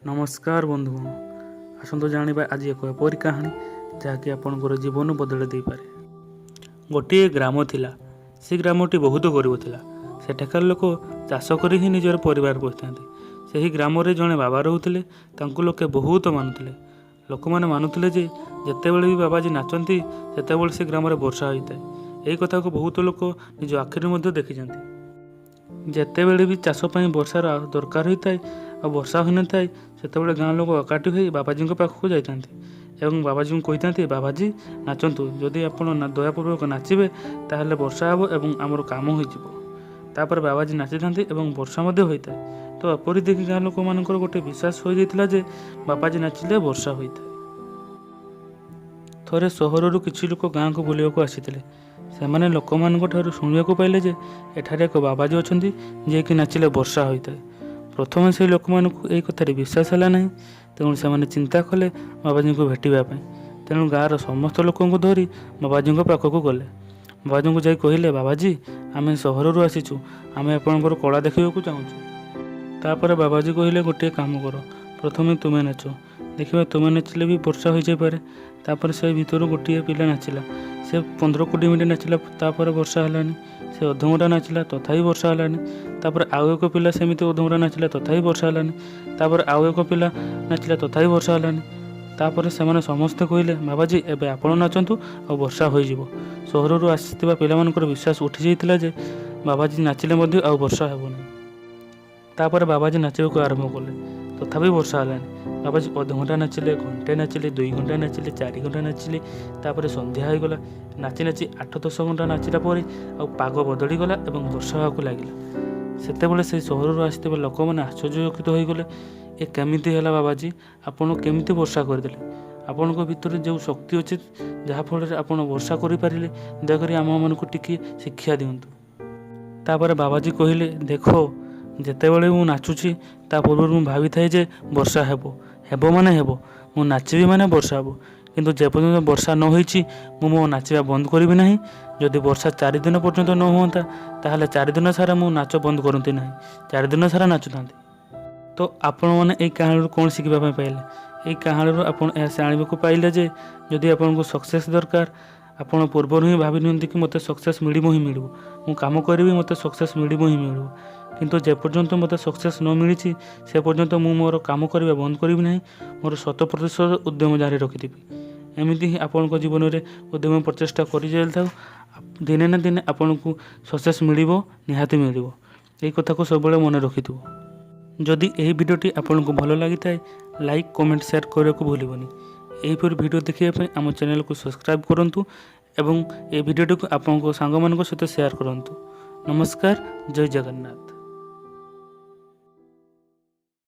नमस्कार बंधुगण आसतु जाना आज एक एपरी कहानी जहाँकि आपंकर जीवन बदल दे पारे। गोटे ग्राम थिला। से ग्रामटी बहुत गरीब थिला। सेठाकार लोक चाष कर ही निजर परिवार पोषि से ग्राम जड़े बाबा रोते लोके बहुत मानुले। लोक मैंने मानुले जिते भी बाबाजी नाचती से से ग्राम वर्षा होता है। यही कथा को बहुत लोक निज आखिरी देखी जिते बड़े भी चाषपाई वर्षार दरकार होता है और वर्षा हो न था से गाँ लोक एकाठी हो बाबाजी पाखक जाता एवं बाबाजी को कही था बाबाजी नाचतु जदि आप दयापूर्वक नाचे ताहले वर्षा हे और आमर कम हो बाबाजी नाची था वर्षा होता है। तो एपरी देखी गाँ लोक मान गोटे विश्वास हो जाता है बाबाजी नाचिले वर्षा होता है। थोड़े सहर किसी लोक गाँव को बुलवाक आसी से लोक मान शुणा पाइले जे एठारे एक बाबाजी अच्छा जी कि नाचिले वर्षा होता है। प्रथम से लोक मानक कथार विश्वास है ना तेणु से चिंता कले बाबाजी को भेटापी। तेणु गाँव समस्त लोक धरी बाबाजी पाखक गले। बाबाजी को जाई कहले बाबाजी आम सहर आसीचु आम आपंकर कला देखा चाहूँ। तापर बाबाजी कहले गोटे काम कर प्रथम तुम्हें नाच देखा तुम्हें नाचिले भी वर्षा हो जापे। तापर से भीतर गोटे पिला नाचिला से 15-20 मिनट नाचिला तापर वर्षा हलानी। से अधघंटा नाचिला तथापि वर्षा हलानी। तापर आउ एक पिला सेमती अधघंटा नाचिला तथापि वर्षा हलानी। तापर आउ एक पिला नाचिला तथापि वर्षा हलानी। तापर से समस्ते कहले बाबाजी एबे आपण नाचंतु आ वर्षा हो जिवो। सहररू आसीथिबा पिलामानकर विश्वास उठी जाइतिला जे बाबाजी नाचिले मध्ये आ वर्षा हेबोनी। तापर बाबाजी नाचिबाकू आरंभ कले तथापि वर्षा हलानी। बाबाजी अधघंटा नाचिले घंटे नाचिले 2 घंटा नाचिले 4 घंटा नाचिले तापर संध्या होगला नाची नाची 8-10 घंटा नाचिला पर पाग बदलीगला और वर्षा होगा लगे। सेतेबेले से सहर आसते लोक मैंने आश्चर्यचकित हो गले ये केमिति है बाबाजी आपन केमिति वर्षा करदे आपण भितर जो शक्ति अच्छे जहाँफल आप वर्षा करें दयाकोरी आम मानक टिके शिक्षा दिंतु। तापर बाबाजी कहले देख जितेबले मु नाचुची ता पूर्व मु भावी थाए जे वर्षा हेबो माने हेबो मु नाचिबी माने वर्षा हेबो किंतु जेपर्यंत वर्षा न होईची मो नाचिबा बंद करिबी नाही। जदि वर्षा 4 दिन पर्यंत न होता ताहले 4 दिन सारा मु नाच बंद करती नाही 4 दिन सारा नाचुतांती। तो आपण माने ए कहानी कौन शिखिबा पाइले ए कहानी आपण ऐसे आनिबाकू पाइले जे जदि आपनको सक्सेस दरकार आपण पूर्व ही भावी नियंती कि मते सक्सेस मिलिबो ही मिलिबो मु काम करिबी मते सक्सेस मिलिबो ही मिलिबो किंतु जे पर्यंत मते सक्सेस न मिली से पर्यंत मु मोर काम करबा बंद करिबी नाही मोर 100% उद्यम जारी रखिदेबी। एमिति ही आपनको जीवन में उद्यम प्रचेषा कर दिने ना दिने आपको सक्सेस मिलिबो निहाती मिलिबो। यही कथा को सब मन रखिथो। जदि यही भिडियोटी आपको भल लगी थाए लाइक कमेंट शेयर करने को भूलबनी। यहीपर भिडियो देखिए आम चैनल को सब्सक्राइब करूँ एवं ये भिडियोटी को आपंक सांग मान सहित शेयर करूँ। नमस्कार जय जगन्नाथ।